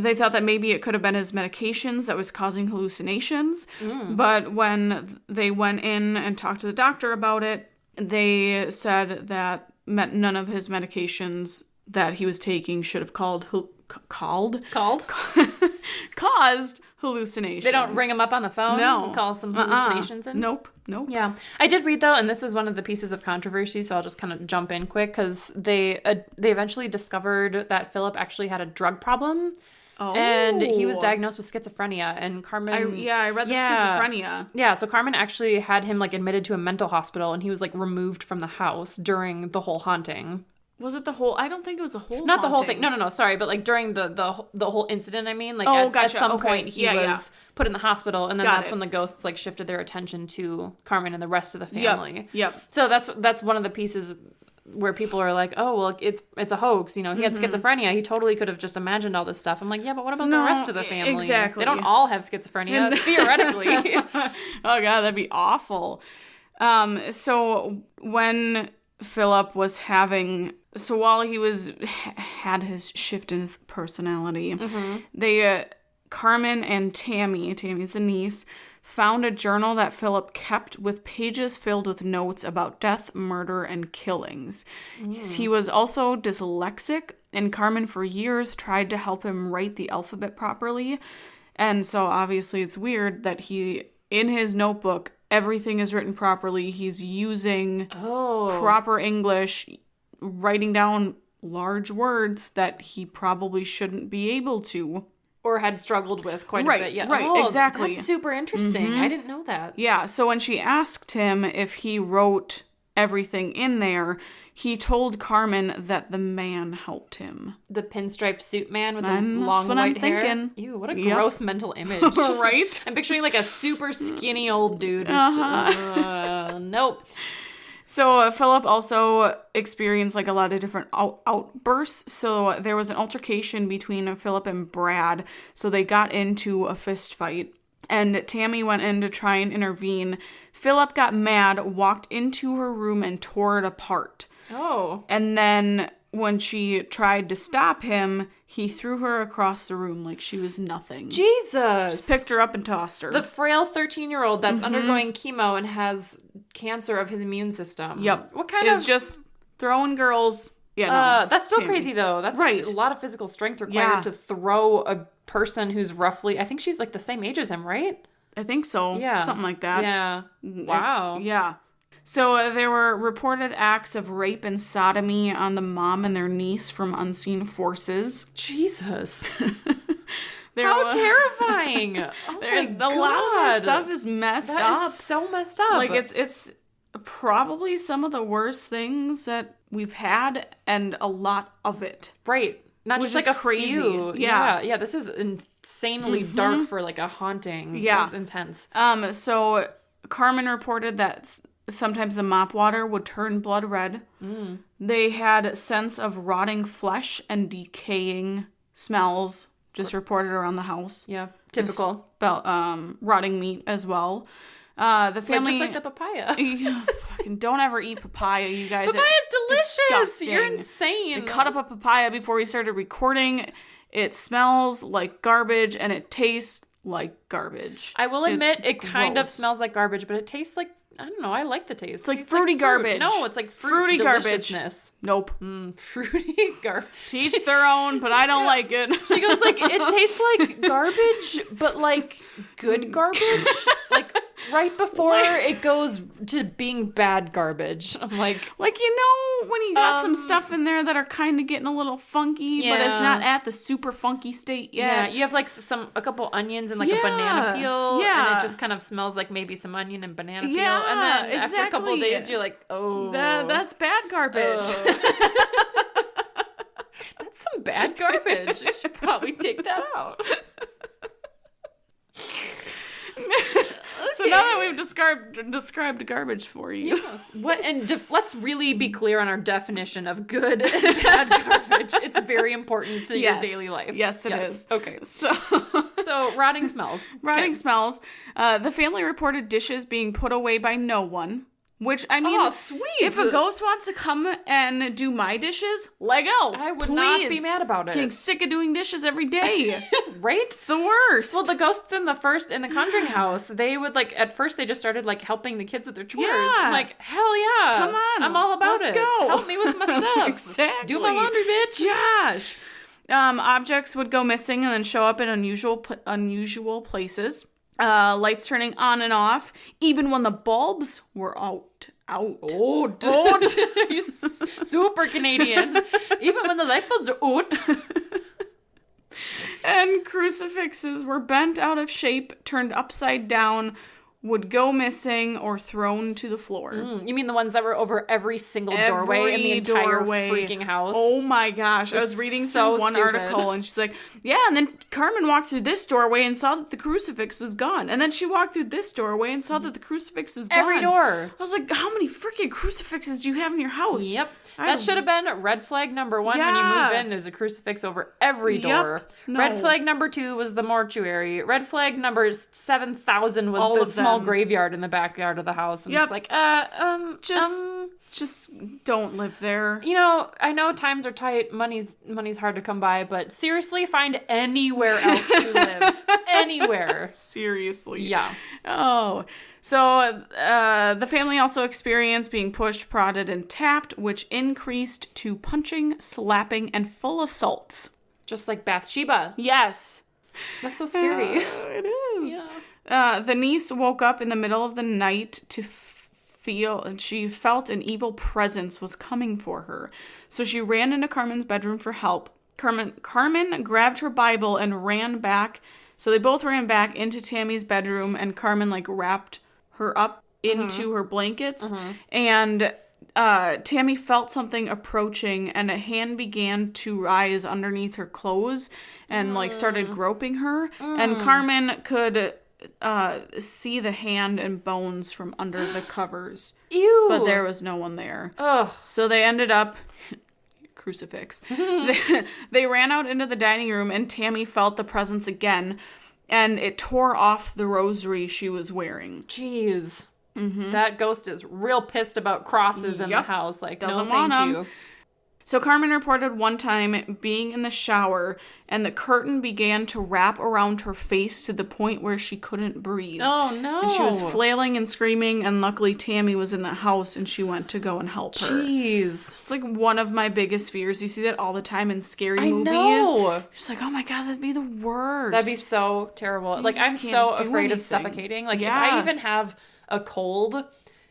Speaker 2: they thought that maybe it could have been his medications that was causing hallucinations. But when they went in and talked to the doctor about it, they said that none of his medications that he was taking should have caused hallucinations.
Speaker 1: They don't ring him up on the phone?
Speaker 2: No.
Speaker 1: And call some hallucinations in?
Speaker 2: Nope.
Speaker 1: Yeah. I did read, though, and this is one of the pieces of controversy, so I'll just kind of jump in quick, because they eventually discovered that Philip actually had a drug problem. And he was diagnosed with schizophrenia. And Carmen...
Speaker 2: I read the schizophrenia.
Speaker 1: Yeah, so Carmen actually had him, like, admitted to a mental hospital, and he was, like, removed from the house during the whole haunting.
Speaker 2: Was it the whole... I don't think it was the whole
Speaker 1: Not
Speaker 2: haunting.
Speaker 1: the whole thing. No, sorry. But, like, during the whole incident, I mean. Like, at some point, he was put in the hospital, and then that's when the ghosts, like, shifted their attention to Carmen and the rest of the family.
Speaker 2: Yep.
Speaker 1: So that's one of the pieces... where people are like, oh, well, it's a hoax. You know, he had schizophrenia. He totally could have just imagined all this stuff. I'm like, yeah, but what about the rest of the family?
Speaker 2: Exactly.
Speaker 1: They don't all have schizophrenia, theoretically.
Speaker 2: Oh, God, that'd be awful. So when Philip was having... So while he had his shift in his personality, they, Carmen and Tammy's the niece, found a journal that Philip kept with pages filled with notes about death, murder, and killings. He was also dyslexic, and Carmen for years tried to help him write the alphabet properly. And so obviously it's weird that in his notebook, everything is written properly. He's using proper English, writing down large words that he probably shouldn't be able to.
Speaker 1: Or had struggled with quite a bit. Yeah.
Speaker 2: Right, exactly.
Speaker 1: That's super interesting. I didn't know that.
Speaker 2: Yeah, so when she asked him if he wrote everything in there, he told Carmen that the man helped him.
Speaker 1: The pinstripe suit man with the long white hair?
Speaker 2: Thinking.
Speaker 1: Ew, what a gross mental image.
Speaker 2: Right?
Speaker 1: I'm picturing like a super skinny old dude. Nope.
Speaker 2: So Philip also experienced like a lot of different outbursts. So there was an altercation between Philip and Brad. So they got into a fist fight. And Tammy went in to try and intervene. Philip got mad, walked into her room, and tore it apart.
Speaker 1: Oh.
Speaker 2: And then when she tried to stop him, he threw her across the room like she was nothing.
Speaker 1: Jesus.
Speaker 2: Just picked her up and tossed her.
Speaker 1: The frail 13-year-old that's undergoing chemo and has cancer of his immune system.
Speaker 2: Yep.
Speaker 1: What kind
Speaker 2: is just throwing girls. Yeah, no.
Speaker 1: That's still
Speaker 2: Tammy.
Speaker 1: Crazy, though. That's
Speaker 2: right.
Speaker 1: Like a lot of physical strength required to throw a person who's roughly... I think she's like the same age as him, right?
Speaker 2: I think so.
Speaker 1: Yeah.
Speaker 2: Something like that.
Speaker 1: Yeah. Wow.
Speaker 2: Yeah. So there were reported acts of rape and sodomy on the mom and their niece from unseen forces.
Speaker 1: Jesus. How terrifying. Oh my God.
Speaker 2: A lot of this stuff is messed up.
Speaker 1: That is so messed up.
Speaker 2: Like, it's probably some of the worst things that we've had, and a lot of it.
Speaker 1: Right. Not
Speaker 2: Which
Speaker 1: just like a
Speaker 2: crazy.
Speaker 1: few. Yeah. This is insanely dark for like a haunting.
Speaker 2: Yeah.
Speaker 1: It's intense.
Speaker 2: So Carmen reported that sometimes the mop water would turn blood red. They had a sense of rotting flesh and decaying smells just reported around the house.
Speaker 1: Yeah, typical.
Speaker 2: Rotting meat as well. The family...
Speaker 1: Just like the papaya.
Speaker 2: Fucking don't ever eat papaya, you guys.
Speaker 1: Papaya's delicious.
Speaker 2: Disgusting.
Speaker 1: You're insane.
Speaker 2: They cut up a papaya before we started recording. It smells like garbage, and it tastes like garbage.
Speaker 1: I will admit,
Speaker 2: It's
Speaker 1: it kind of
Speaker 2: gross.
Speaker 1: smells like garbage, but it tastes like... I don't know. I like the taste.
Speaker 2: It's like
Speaker 1: tastes
Speaker 2: fruity
Speaker 1: fruit.
Speaker 2: garbage.
Speaker 1: No, it's like
Speaker 2: fruity garbage.
Speaker 1: deliciousness.
Speaker 2: Nope.
Speaker 1: Fruity garbage.
Speaker 2: To each their own, but I don't like it.
Speaker 1: She goes like, it tastes like garbage, but like good garbage. Like right before it goes to being bad garbage. I'm like,
Speaker 2: you know, when you got some stuff in there that are kind of getting a little funky, but it's not at the super funky state yet.
Speaker 1: Yeah, you have like a couple onions and like a banana peel, and it just kind of smells like maybe some onion and banana peel.
Speaker 2: Yeah,
Speaker 1: and then
Speaker 2: exactly.
Speaker 1: after a couple of days, you're like, oh,
Speaker 2: that's bad garbage.
Speaker 1: That's some bad garbage. You should probably take that out.
Speaker 2: So now that we've described garbage for you.
Speaker 1: Yeah. What and let's really be clear on our definition of good and bad garbage. It's very important to your daily life.
Speaker 2: Yes, it is.
Speaker 1: Okay.
Speaker 2: So
Speaker 1: rotting smells.
Speaker 2: Smells. The family reported dishes being put away by no one. Which, I mean,
Speaker 1: sweet.
Speaker 2: If a ghost wants to come and do my dishes, let go.
Speaker 1: I would not be mad about it.
Speaker 2: Getting sick of doing dishes every day.
Speaker 1: Right?
Speaker 2: It's the worst.
Speaker 1: Well, the ghosts in the Conjuring house, they would at first they just started helping the kids with their chores.
Speaker 2: Yeah.
Speaker 1: I'm like, hell yeah.
Speaker 2: Come on.
Speaker 1: I'm all about
Speaker 2: Let's
Speaker 1: it.
Speaker 2: go.
Speaker 1: Help me with my stuff.
Speaker 2: Exactly.
Speaker 1: Do my laundry, bitch.
Speaker 2: Gosh. Objects would go missing and then show up in unusual places. Lights turning on and off, even when the bulbs were out.
Speaker 1: Oh, you super Canadian. Even when the light bulbs are out.
Speaker 2: And crucifixes were bent out of shape, turned upside down, would go missing, or thrown to the floor.
Speaker 1: You mean the ones that were over every single doorway in the entire freaking house?
Speaker 2: Oh my gosh. I was reading through one article and she's like, yeah, and then Carmen walked through this doorway and saw that the crucifix was gone. And then she walked through this doorway and saw that the crucifix was gone.
Speaker 1: Every door.
Speaker 2: I was like, how many freaking crucifixes do you have in your house?
Speaker 1: Yep. That should have been red flag number 1 when you move in. There's a crucifix over every door.
Speaker 2: Yep. No.
Speaker 1: Red flag number 2 was the mortuary. Red flag number 7,000 was
Speaker 2: all
Speaker 1: the small graveyard in the backyard of the house. And it's like,
Speaker 2: just don't live there.
Speaker 1: You know, I know times are tight, money's hard to come by, but seriously, find anywhere else to live. Anywhere.
Speaker 2: Seriously.
Speaker 1: Yeah.
Speaker 2: Oh. So the family also experienced being pushed, prodded, and tapped, which increased to punching, slapping, and full assaults.
Speaker 1: Just like Bathsheba.
Speaker 2: Yes.
Speaker 1: That's so scary.
Speaker 2: It is.
Speaker 1: Yeah.
Speaker 2: The niece woke up in the middle of the night to and she felt an evil presence was coming for her. So she ran into Carmen's bedroom for help. Carmen grabbed her Bible and ran back. So they both ran back into Tammy's bedroom, and Carmen wrapped her up into her blankets. And Tammy felt something approaching, and a hand began to rise underneath her clothes and started groping her. And Carmen could see the hand and bones from under the covers.
Speaker 1: Ew.
Speaker 2: But there was no one there.
Speaker 1: Ugh.
Speaker 2: So they ended up crucifix. They ran out into the dining room, and Tammy felt the presence again, and it tore off the rosary she was wearing.
Speaker 1: Jeez. That ghost is real pissed about crosses in the house. Like,
Speaker 2: doesn't
Speaker 1: no thank
Speaker 2: want 'em.
Speaker 1: you.
Speaker 2: So Carmen reported one time being in the shower, and the curtain began to wrap around her face to the point where she couldn't breathe.
Speaker 1: Oh, no.
Speaker 2: And she was flailing and screaming, and luckily Tammy was in the house, and she went to go and help her.
Speaker 1: Jeez.
Speaker 2: It's like one of my biggest fears. You see that all the time in scary movies.
Speaker 1: Know.
Speaker 2: Just like, oh my God, that'd be the worst.
Speaker 1: That'd be so terrible. Like, I'm so afraid of suffocating. Like, if I even have a cold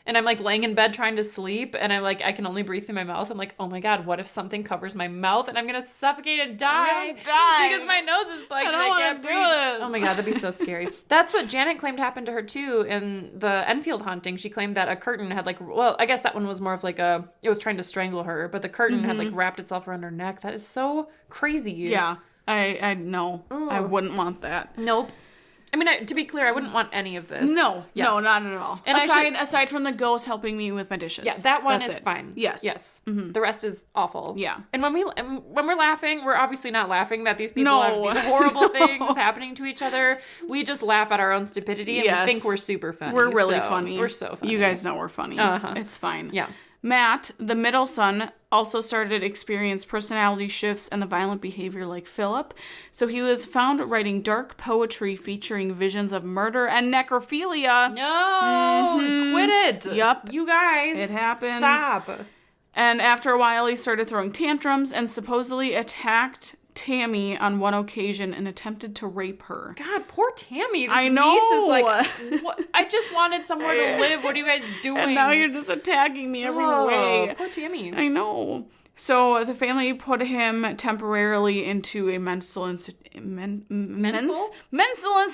Speaker 1: and I'm laying in bed trying to sleep, and I can only breathe through my mouth. I'm like, oh my God, what if something covers my mouth and I'm gonna suffocate and die? Because my nose is plugged and I can't breathe. Oh my God, that'd be so scary. That's what Janet claimed happened to her too in the Enfield haunting. She claimed that a curtain had I guess that one was more of it was trying to strangle her, but the curtain had wrapped itself around her neck. That is so crazy.
Speaker 2: Yeah, I know. I wouldn't want that.
Speaker 1: Nope. I mean, to be clear, I wouldn't want any of this.
Speaker 2: No,
Speaker 1: yes.
Speaker 2: no, not at all. And aside from the ghost helping me with my dishes.
Speaker 1: Yeah, that one is fine.
Speaker 2: Yes.
Speaker 1: Yes. Mm-hmm. The rest is awful.
Speaker 2: Yeah.
Speaker 1: And when we're laughing, we're obviously not laughing that these people have these horrible things happening to each other. We just laugh at our own stupidity and we think we're super funny.
Speaker 2: We're really funny.
Speaker 1: We're so funny.
Speaker 2: You guys know we're funny. It's fine.
Speaker 1: Yeah.
Speaker 2: Matt, the middle son, also started to experience personality shifts and the violent behavior like Philip. So he was found writing dark poetry featuring visions of murder and necrophilia.
Speaker 1: No! Quit it!
Speaker 2: Yup.
Speaker 1: You guys.
Speaker 2: It happened.
Speaker 1: Stop.
Speaker 2: And after a while, he started throwing tantrums and supposedly attacked Tammy on one occasion and attempted to rape her.
Speaker 1: God, poor Tammy. This
Speaker 2: I know.
Speaker 1: niece is what? I just wanted somewhere to live. What are you guys doing?
Speaker 2: And now you're just attacking me every way.
Speaker 1: Poor Tammy.
Speaker 2: I know. So the family put him temporarily into a mental institution.
Speaker 1: A menstrual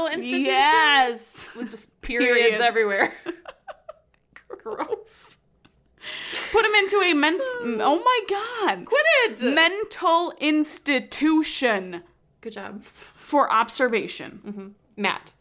Speaker 1: institution?
Speaker 2: Yes.
Speaker 1: With just periods everywhere.
Speaker 2: Gross. Put him into a oh my God.
Speaker 1: Quit it.
Speaker 2: Mental institution.
Speaker 1: Good job.
Speaker 2: For observation.
Speaker 1: Mm-hmm.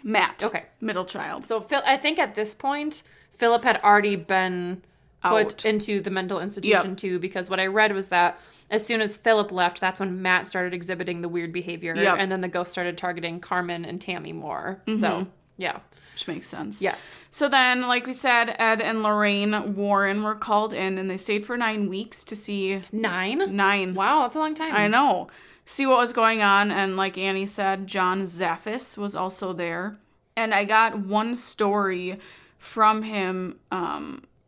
Speaker 2: Matt.
Speaker 1: Okay.
Speaker 2: Middle child.
Speaker 1: So I think at this point, Philip had already been put into the mental institution too, because what I read was that as soon as Philip left, that's when Matt started exhibiting the weird behavior. And then the ghost started targeting Carmen and Tammy more. So, yeah.
Speaker 2: Which makes sense.
Speaker 1: Yes.
Speaker 2: So then, like we said, Ed and Lorraine Warren were called in, and they stayed for 9 weeks to see...
Speaker 1: 9?
Speaker 2: 9.
Speaker 1: Wow, that's a long time.
Speaker 2: I know. See what was going on, and like Annie said, John Zaffis was also there. And I got one story from him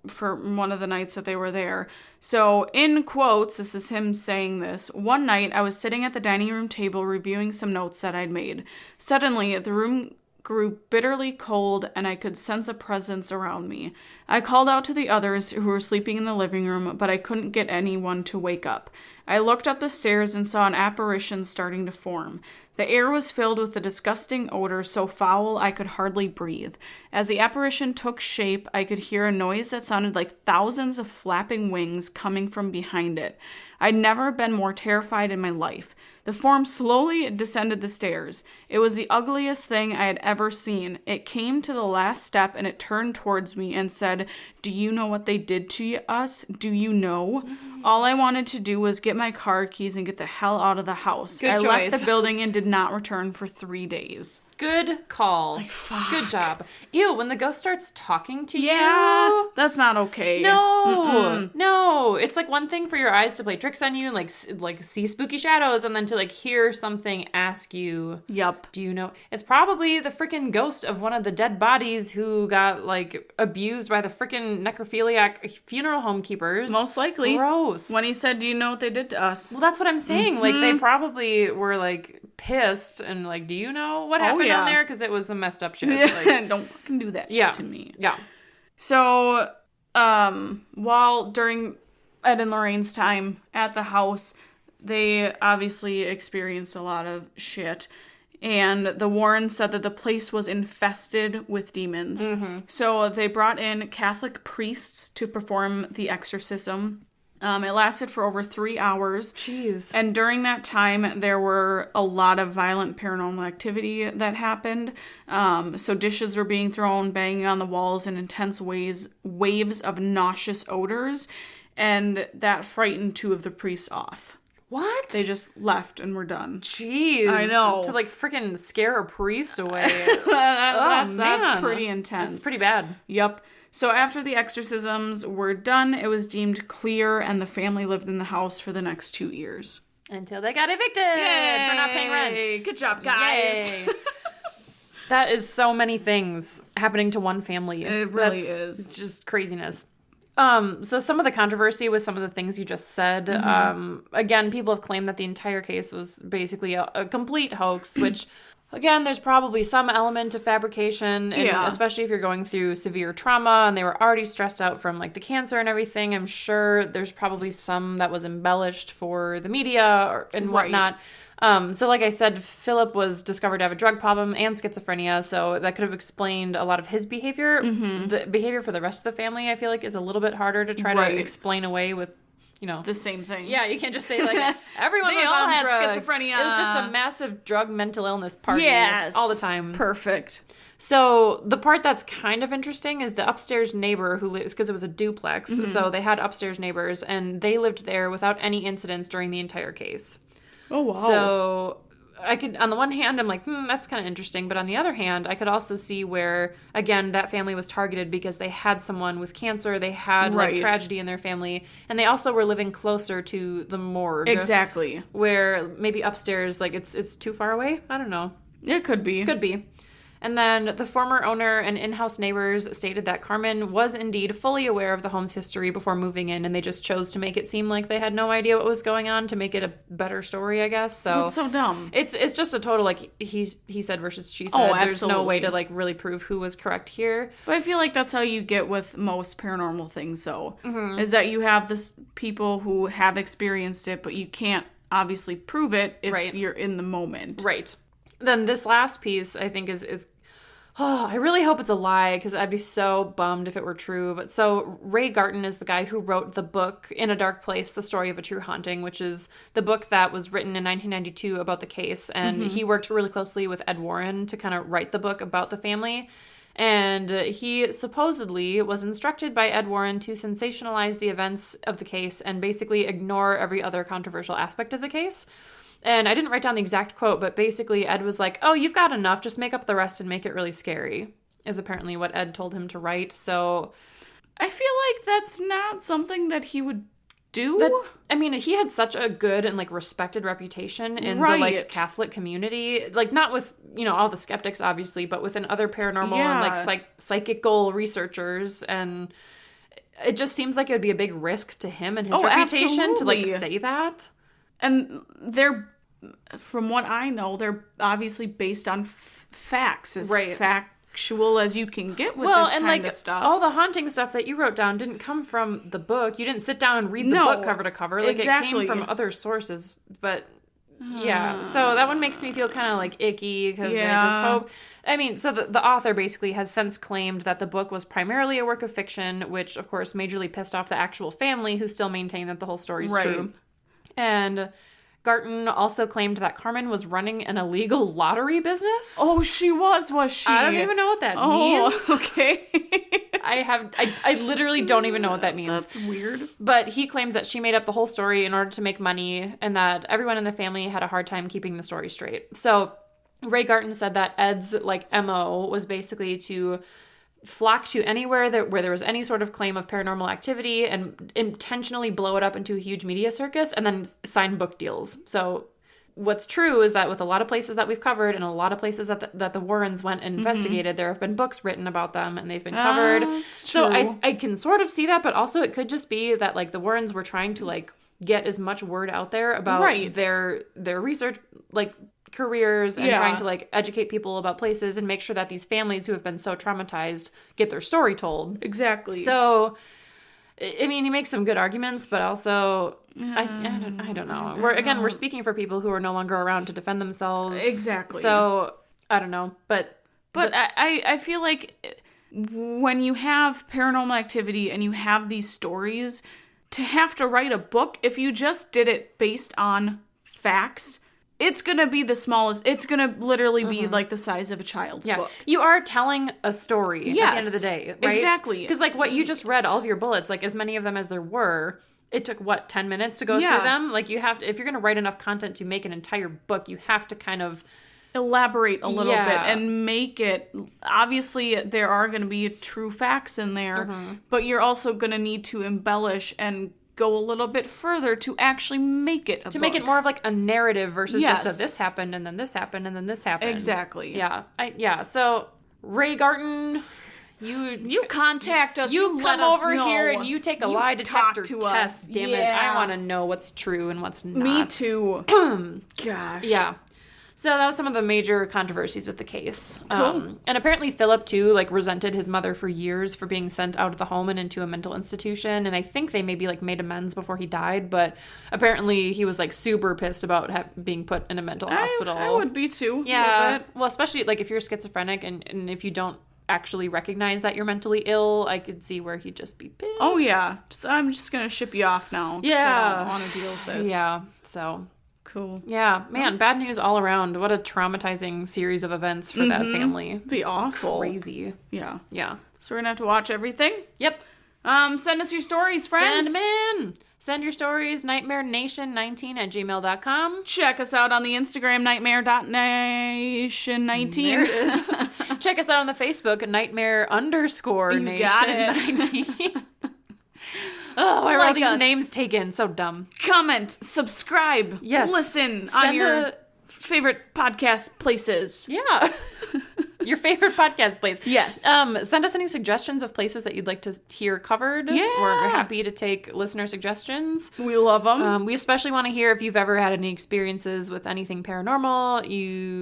Speaker 2: for one of the nights that they were there. So, in quotes, this is him saying this. One night, I was sitting at the dining room table reviewing some notes that I'd made. Suddenly, the room grew bitterly cold, and I could sense a presence around me. I called out to the others who were sleeping in the living room, but I couldn't get anyone to wake up. I looked up the stairs and saw an apparition starting to form. The air was filled with a disgusting odor so foul I could hardly breathe. As the apparition took shape, I could hear a noise that sounded like thousands of flapping wings coming from behind it. I'd never been more terrified in my life. The form slowly descended the stairs. It was the ugliest thing I had ever seen. It came to the last step and it turned towards me and said, "Do you know what they did to us? Do you know?" All I wanted to do was get my car keys and get the hell out of the house.
Speaker 1: Good
Speaker 2: I
Speaker 1: choice.
Speaker 2: left the building and did not return for 3 days.
Speaker 1: Good call.
Speaker 2: Like, fuck.
Speaker 1: Good job. Ew, when the ghost starts talking to
Speaker 2: Yeah,
Speaker 1: you.
Speaker 2: that's not okay.
Speaker 1: No. No. It's like one thing for your eyes to play tricks on you and like see spooky shadows, and then to like hear something ask you,
Speaker 2: Yup.
Speaker 1: do you know? It's probably the freaking ghost of one of the dead bodies who got like abused by the freaking necrophiliac funeral home keepers.
Speaker 2: Most likely.
Speaker 1: Gross.
Speaker 2: When he said, "Do you know what they did to us?"
Speaker 1: Well, that's what I'm saying. Like, they probably were, like, pissed and, like, do you know what happened down there? Because it was some messed up shit. Like,
Speaker 2: don't fucking do that shit to me.
Speaker 1: Yeah.
Speaker 2: So, while during Ed and Lorraine's time at the house, they obviously experienced a lot of shit. And the Warrens said that the place was infested with demons. So they brought in Catholic priests to perform the exorcism. It lasted for over 3 hours.
Speaker 1: Jeez.
Speaker 2: And during that time, there were a lot of violent paranormal activity that happened. So dishes were being thrown, banging on the walls in intense waves of nauseous odors. And that frightened 2 of the priests off.
Speaker 1: What?
Speaker 2: They just left and were done.
Speaker 1: Jeez.
Speaker 2: I know.
Speaker 1: To, like, freaking scare a priest away.
Speaker 2: That's pretty intense.
Speaker 1: It's pretty bad.
Speaker 2: Yep. So after the exorcisms were done, it was deemed clear, and the family lived in the house for the next 2 years.
Speaker 1: Until they got evicted for not paying rent.
Speaker 2: Good job, guys.
Speaker 1: Yay. That is so many things happening to one family.
Speaker 2: It really is.
Speaker 1: It's just craziness. So some of the controversy with some of the things you just said, again, people have claimed that the entire case was basically a complete hoax, which, again, there's probably some element of fabrication, and especially if you're going through severe trauma and they were already stressed out from, like, the cancer and everything. I'm sure there's probably some that was embellished for the media and whatnot. So like I said, Philip was discovered to have a drug problem and schizophrenia, so that could have explained a lot of his behavior. The behavior for the rest of the family, I feel like, is a little bit harder to try to explain away with, you know,
Speaker 2: the same thing.
Speaker 1: Yeah, you can't just say, like, everyone was
Speaker 2: all
Speaker 1: on
Speaker 2: had
Speaker 1: drugs.
Speaker 2: schizophrenia.
Speaker 1: It was just a massive drug mental illness party all the time.
Speaker 2: Perfect.
Speaker 1: So the part that's kind of interesting is the upstairs neighbor who lives, because it was a duplex, so they had upstairs neighbors, and they lived there without any incidents during the entire case.
Speaker 2: Oh, wow.
Speaker 1: So I could, on the one hand, I'm like, that's kind of interesting. But on the other hand, I could also see where, again, that family was targeted because they had someone with cancer. They had like tragedy in their family. And they also were living closer to the morgue.
Speaker 2: Exactly.
Speaker 1: Where maybe upstairs, like, it's too far away. I don't know.
Speaker 2: It could be.
Speaker 1: Could be. And then the former owner and in-house neighbors stated that Carmen was indeed fully aware of the home's history before moving in, and they just chose to make it seem like they had no idea what was going on to make it a better story, I guess. So
Speaker 2: that's so dumb.
Speaker 1: It's just a total, like, he said versus she said.
Speaker 2: Oh, absolutely.
Speaker 1: There's no way to, like, really prove who was correct here.
Speaker 2: But I feel like that's how you get with most paranormal things, though, is that you have this people who have experienced it, but you can't obviously prove it if you're in the moment.
Speaker 1: Right. Then this last piece, I think, is I really hope it's a lie, because I'd be so bummed if it were true. But so Ray Garton is the guy who wrote the book In a Dark Place, The Story of a True Haunting, which is the book that was written in 1992 about the case. And he worked really closely with Ed Warren to kind of write the book about the family. And he supposedly was instructed by Ed Warren to sensationalize the events of the case and basically ignore every other controversial aspect of the case. And I didn't write down the exact quote, but basically Ed was like, oh, you've got enough. Just make up the rest and make it really scary, is apparently what Ed told him to write. So
Speaker 2: I feel like that's not something that he would do.
Speaker 1: I mean, he had such a good and, like, respected reputation in the, like, Catholic community. Like, not with, you know, all the skeptics, obviously, but within other paranormal and, like, psychical researchers. And it just seems like it would be a big risk to him and his reputation to, like, say that.
Speaker 2: And they're, from what I know, they're obviously based on facts. factual as you can get with this kind of stuff.
Speaker 1: All the haunting stuff that you wrote down didn't come from the book. You didn't sit down and read the book cover to cover. Like, exactly. It came from other sources. But, yeah. So that one makes me feel kind of, like, icky, because I just hope... I mean, so the author basically has since claimed that the book was primarily a work of fiction, which, of course, majorly pissed off the actual family, who still maintain that the whole story is true. And Garton also claimed that Carmen was running an illegal lottery business.
Speaker 2: Oh, she was she?
Speaker 1: I don't even know what that means.
Speaker 2: Okay.
Speaker 1: I literally don't even know what that means.
Speaker 2: That's weird.
Speaker 1: But he claims that she made up the whole story in order to make money, and that everyone in the family had a hard time keeping the story straight. So Ray Garton said that Ed's, like, MO was basically to flock to anywhere where there was any sort of claim of paranormal activity and intentionally blow it up into a huge media circus and then sign book deals. So what's true is that with a lot of places that we've covered and a lot of places that the Warrens went and investigated, there have been books written about them and they've been covered. So I can sort of see that, but also it could just be that, like, the Warrens were trying to, like, get as much word out there about their research, like, careers and trying to, like, educate people about places and make sure that these families who have been so traumatized get their story told.
Speaker 2: Exactly.
Speaker 1: So, I mean, he makes some good arguments, but also, I don't know. We're speaking for people who are no longer around to defend themselves.
Speaker 2: Exactly.
Speaker 1: So, I don't know. But
Speaker 2: I feel like when you have paranormal activity and you have these stories, to have to write a book, if you just did it based on facts, it's going to be the smallest. It's going to literally be like the size of a child's book.
Speaker 1: You are telling a story at the end of the day, right?
Speaker 2: Exactly.
Speaker 1: Because, like, what you just read, all of your bullets, like, as many of them as there were, it took, 10 minutes to go through them? Like, you have to, if you're going to write enough content to make an entire book, you have to kind of
Speaker 2: elaborate a little bit and make it, obviously there are going to be true facts in there, but you're also going to need to embellish and go a little bit further to actually make it a book.
Speaker 1: Make it more of, like, a narrative versus just a this happened and then this happened and then this happened.
Speaker 2: Exactly.
Speaker 1: Yeah. So Ray Garton, you
Speaker 2: contact us.
Speaker 1: You come over here and you take a lie detector test. Damn it! I want to know what's true and what's not.
Speaker 2: Me too. Gosh.
Speaker 1: Yeah. So that was some of the major controversies with the case.
Speaker 2: Cool.
Speaker 1: And apparently Philip, too, like, resented his mother for years for being sent out of the home and into a mental institution. And I think they maybe, like, made amends before he died. But apparently he was, like, super pissed about being put in a mental hospital.
Speaker 2: I would be, too.
Speaker 1: Yeah. Well, especially, like, if you're schizophrenic and if you don't actually recognize that you're mentally ill, I could see where he'd just be pissed.
Speaker 2: Oh, yeah. I'm just going to ship you off now.
Speaker 1: Yeah.
Speaker 2: I don't want to deal with this.
Speaker 1: Yeah. So...
Speaker 2: Cool.
Speaker 1: Yeah, man, bad news all around. What a traumatizing series of events for that family.
Speaker 2: It'd be awful.
Speaker 1: Crazy.
Speaker 2: Yeah.
Speaker 1: Yeah.
Speaker 2: So we're going to have to watch everything?
Speaker 1: Yep.
Speaker 2: Send us your stories, friends.
Speaker 1: Send them in. Send your stories, nightmarenation19@gmail.com.
Speaker 2: Check us out on the Instagram, nightmare.nation19.
Speaker 1: There it is. Check us out on the Facebook, _nation19.
Speaker 2: Got it.
Speaker 1: Oh, why are all these names taken? So dumb.
Speaker 2: Comment, subscribe, listen on your favorite podcast places.
Speaker 1: Yeah. Your favorite podcast place.
Speaker 2: Yes.
Speaker 1: Send us any suggestions of places that you'd like to hear covered.
Speaker 2: Yeah.
Speaker 1: We're happy to take listener suggestions.
Speaker 2: We love them.
Speaker 1: We especially want to hear if you've ever had any experiences with anything paranormal.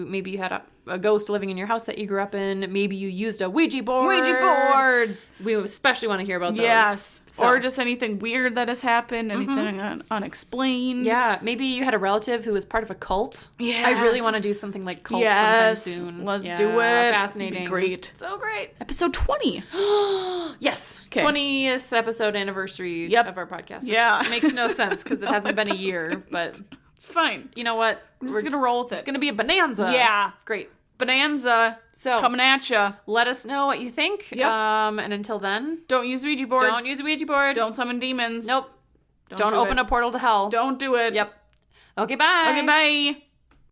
Speaker 1: Maybe you had a ghost living in your house that you grew up in. Maybe you used a Ouija board.
Speaker 2: Ouija boards.
Speaker 1: We especially want to hear about those.
Speaker 2: Yes. So. Or just anything weird that has happened, anything unexplained.
Speaker 1: Yeah. Maybe you had a relative who was part of a cult.
Speaker 2: Yes.
Speaker 1: I really want to do something like cult sometime soon.
Speaker 2: Let's do it.
Speaker 1: Fascinating.
Speaker 2: It'd be great.
Speaker 1: So great.
Speaker 2: Episode 20.
Speaker 1: Yes.
Speaker 2: Okay.
Speaker 1: 20th episode anniversary of our podcast.
Speaker 2: Yeah.
Speaker 1: Makes no sense because it hasn't been a year, but
Speaker 2: it's fine.
Speaker 1: You know what?
Speaker 2: We're just going to roll with it.
Speaker 1: It's going to be a bonanza.
Speaker 2: Yeah.
Speaker 1: Great.
Speaker 2: Bonanza.
Speaker 1: So
Speaker 2: coming at ya.
Speaker 1: Let us know what you think.
Speaker 2: Yep.
Speaker 1: And until then,
Speaker 2: don't use Ouija boards.
Speaker 1: Don't use a Ouija board.
Speaker 2: Don't summon demons.
Speaker 1: Nope. Don't open a portal to hell.
Speaker 2: Don't do it.
Speaker 1: Yep. Okay, bye.
Speaker 2: Okay, bye.